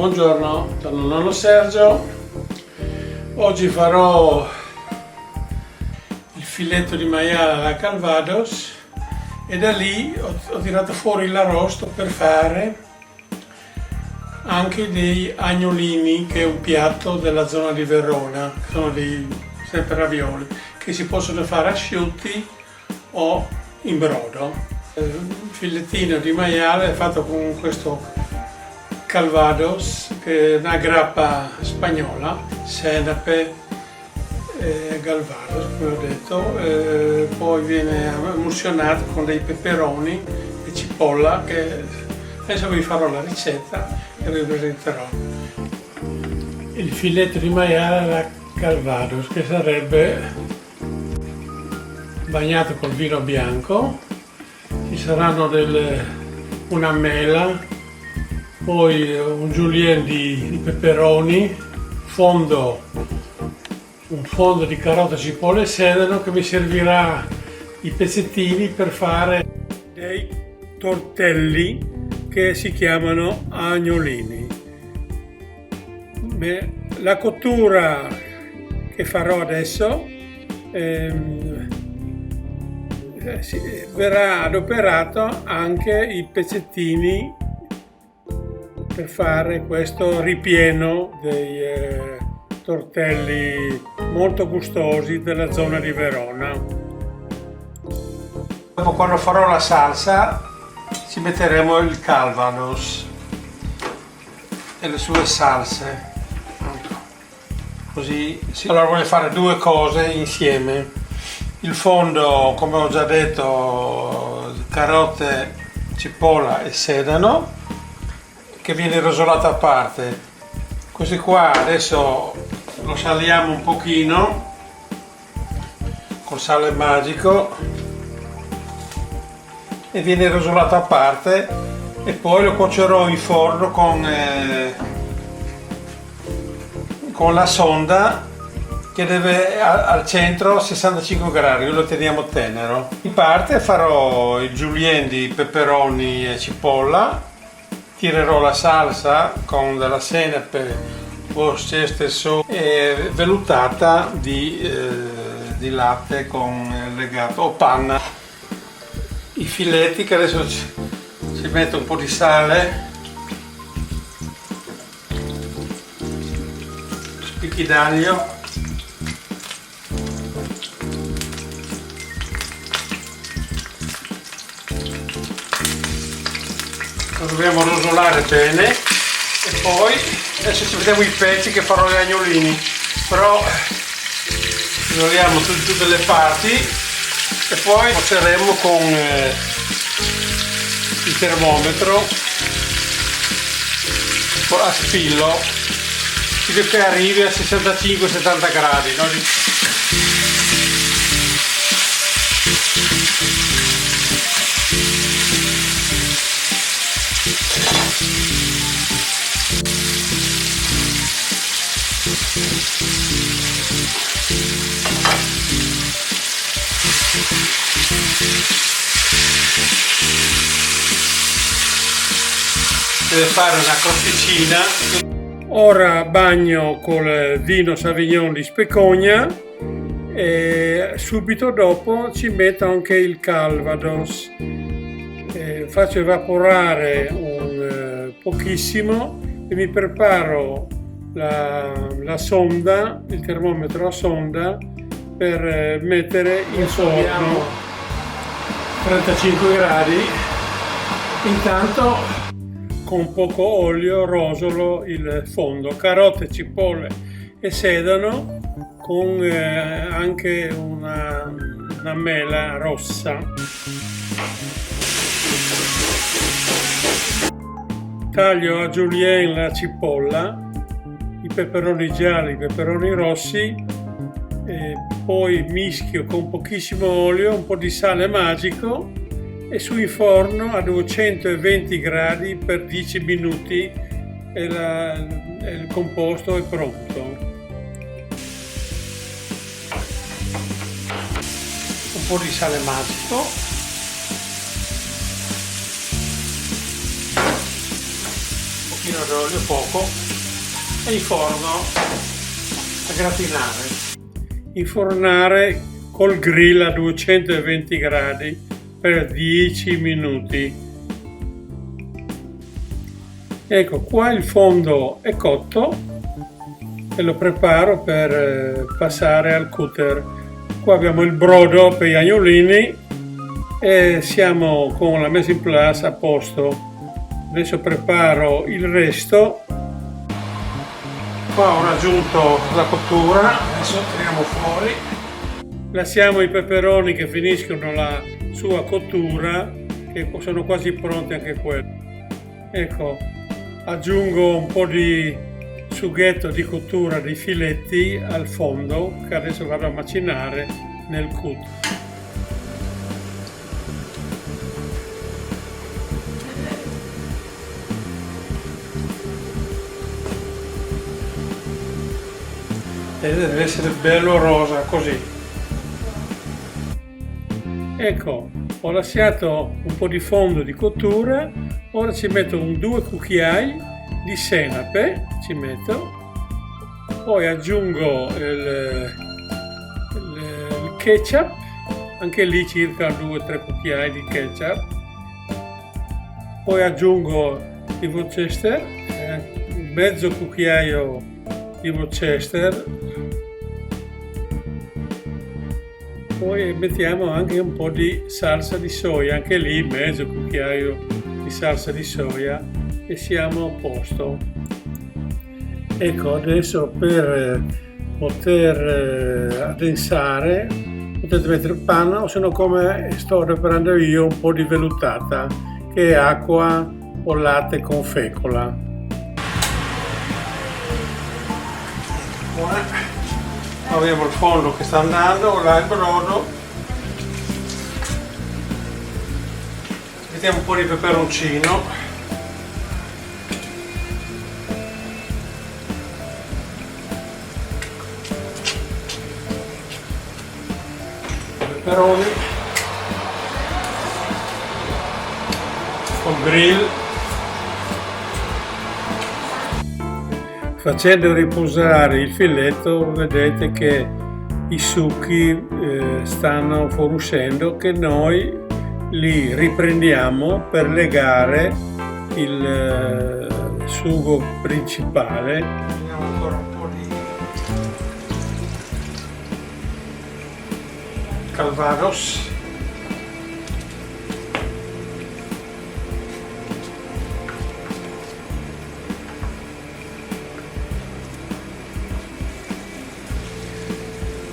Buongiorno, sono nonno Sergio. Oggi farò il filetto di maiale alla Calvados e da lì ho tirato fuori l'arrosto per fare anche dei agnolini, che è un piatto della zona di Verona, che sono dei sempre ravioli, che si possono fare asciutti o in brodo. Il filettino di maiale è fatto con questo Calvados, che è una grappa spagnola, senape e Calvados, come ho detto, poi viene emulsionato con dei peperoni e cipolla, che adesso vi farò la ricetta e vi presenterò. Il filetto di maiale alla Calvados, che sarebbe bagnato col vino bianco. Ci saranno una mela, poi un julienne di peperoni, un fondo di carota, cipolla e sedano, che mi servirà i pezzettini per fare dei tortelli che si chiamano agnolini. La cottura che farò adesso verrà adoperato anche i pezzettini per fare questo ripieno dei tortelli molto gustosi della zona di Verona. Dopo, quando farò la salsa, ci metteremo il Calvados e le sue salse. Così. Allora voglio fare due cose insieme. Il fondo, come ho già detto, carote, cipolla e sedano, che viene rosolato a parte. Questo qua adesso lo saliamo un pochino col sale magico e viene rosolato a parte, e poi lo cuocerò in forno con la sonda, che deve al centro 65 gradi, noi lo teniamo tenero. In parte farò il julienne di peperoni e cipolla. Tirerò la salsa con della senape, worcestershire e vellutata di latte con legato o panna. I filetti, che adesso ci metto un po' di sale, spicchi d'aglio, lo dobbiamo rosolare bene, e poi adesso ci vediamo i pezzi che farò gli agnolini, però rosoliamo tutte le parti e poi cuoceremo con il termometro a spillo fino che arrivi a 65-70 gradi. Deve fare una crosticina. Ora bagno col vino Sauvignon di Specogna e subito dopo ci metto anche il Calvados. Faccio evaporare un pochissimo e mi preparo la sonda, il termometro a sonda, per mettere in forno 35 gradi. Intanto con poco olio rosolo il fondo, carote, cipolle e sedano, con anche una mela rossa. Taglio a julienne la cipolla, i peperoni gialli, i peperoni rossi, e poi mischio con pochissimo olio, un po' di sale magico, e su in forno a 220 gradi per 10 minuti e il composto è pronto. Un po' di sale magico, pochino d'olio, poco, e inforno a gratinare. Infornare col grill a 220 gradi per 10 minuti. Ecco, qua il fondo è cotto e lo preparo per passare al cutter. Qua abbiamo il brodo per gli agnolini e siamo con la mise en place a posto. Adesso preparo il resto. Qua ho raggiunto la cottura, adesso tiriamo fuori. Lasciamo i peperoni che finiscono la sua cottura, che sono quasi pronti anche quelli. Ecco, aggiungo un po' di sughetto di cottura di filetti al fondo che adesso vado a macinare nel cutter. E deve essere bello rosa così. Ecco, ho lasciato un po' di fondo di cottura, ora ci metto 2 cucchiai di senape, ci metto, poi aggiungo il ketchup, anche lì circa 2-3 cucchiai di ketchup, poi aggiungo il Worcester, mezzo cucchiaio di Worcester, poi mettiamo anche un po' di salsa di soia, anche lì mezzo cucchiaio di salsa di soia e siamo a posto. Ecco, adesso per poter addensare potete mettere panna o se no, come sto preparando io, un po' di vellutata che è acqua o latte con fecola. Abbiamo il fondo che sta andando, là il brodo, mettiamo un po' di peperoncino, peperoni, col grill. Facendo riposare il filetto vedete che i succhi stanno fuoriuscendo, che noi li riprendiamo per legare il sugo principale. Mettiamo ancora un po' di calvados.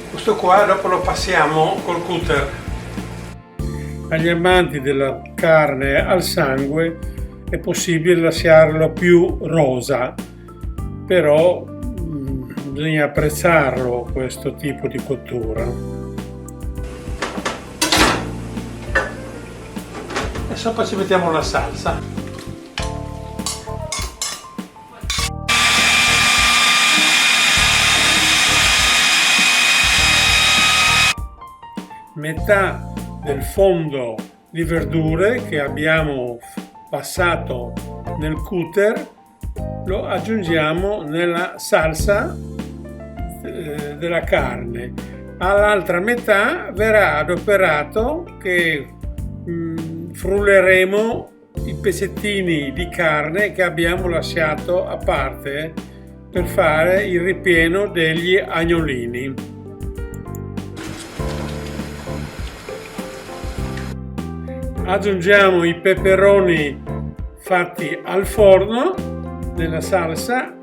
Questo qua dopo lo passiamo col cutter. Agli amanti della carne al sangue è possibile lasciarlo più rosa, però bisogna apprezzarlo questo tipo di cottura. E sopra ci mettiamo la salsa. Metà del fondo di verdure che abbiamo passato nel cutter lo aggiungiamo nella salsa della carne. All'altra metà verrà adoperato che frulleremo i pezzettini di carne che abbiamo lasciato a parte per fare il ripieno degli agnolini. Aggiungiamo i peperoni fatti al forno nella salsa,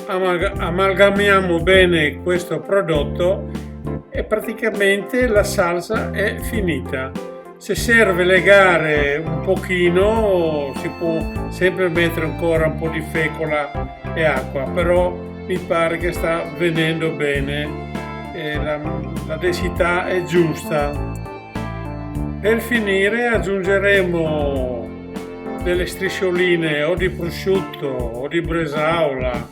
amalgamiamo bene questo prodotto e praticamente la salsa è finita. Se serve legare un pochino si può sempre mettere ancora un po' di fecola e acqua, però mi pare che sta venendo bene e la densità è giusta. Per finire aggiungeremo delle striscioline o di prosciutto o di bresaola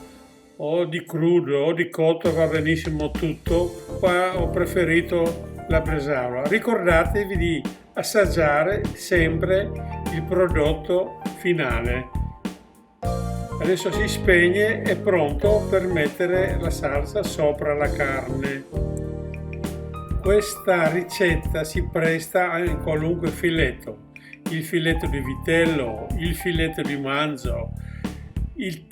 o di crudo o di cotto, va benissimo tutto. Qua ho preferito la bresaola. Ricordatevi di assaggiare sempre il prodotto finale. Adesso si spegne, è pronto per mettere la salsa sopra la carne. Questa ricetta si presta in qualunque filetto, il filetto di vitello, il filetto di manzo, il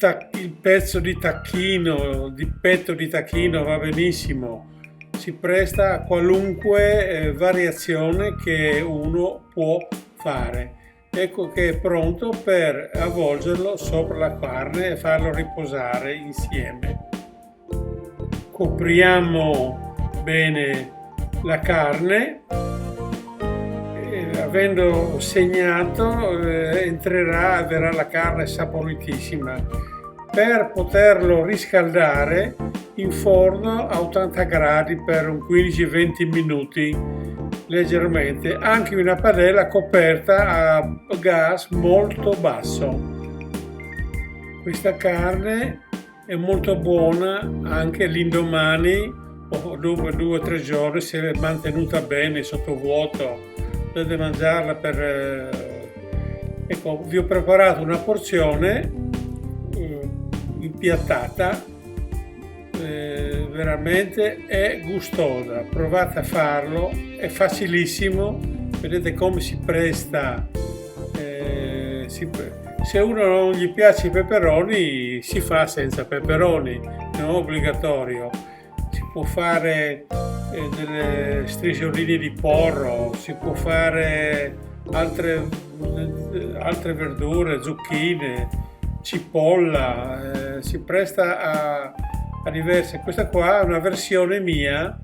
pezzo di tacchino, di petto di tacchino va benissimo. Si presta a qualunque variazione che uno può fare. Ecco che è pronto per avvolgerlo sopra la carne e farlo riposare insieme. Copriamo bene la carne e, avendo segnato, verrà la carne saporitissima. Per poterlo riscaldare in forno a 80 gradi per un 15-20 minuti leggermente, anche una padella coperta a gas molto basso. Questa carne è molto buona anche l'indomani o dopo 2 o 3 giorni, se è mantenuta bene sotto vuoto. Potete mangiarla Ecco, vi ho preparato una porzione impiattata, veramente è gustosa, provate a farlo, è facilissimo, vedete come si presta. Se uno non gli piace i peperoni si fa senza peperoni, non è obbligatorio. Si può fare delle striscioline di porro, si può fare altre verdure, zucchine, cipolla, si presta a diverse. Questa qua è una versione mia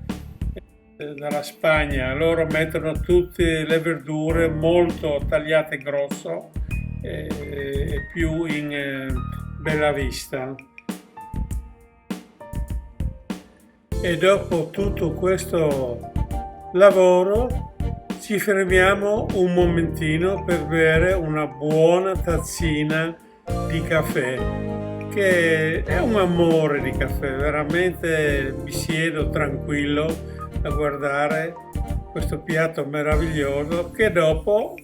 dalla Spagna, loro mettono tutte le verdure molto tagliate grosso e più in bella vista. E dopo tutto questo lavoro ci fermiamo un momentino per bere una buona tazzina di caffè, che è un amore di caffè, veramente mi siedo tranquillo a guardare questo piatto meraviglioso, che dopo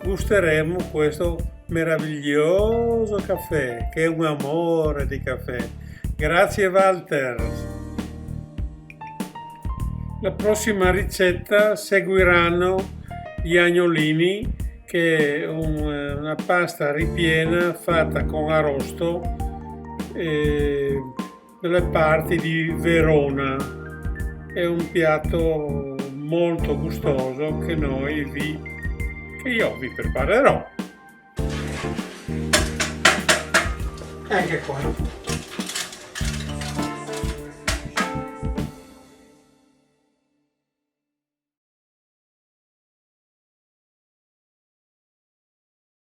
gusteremo questo meraviglioso caffè, che è un amore di caffè. Grazie Walter. La prossima ricetta seguiranno gli agnolini, che è una pasta ripiena fatta con arrosto delle parti di Verona. È un piatto molto gustoso che io vi preparerò. Anche qua.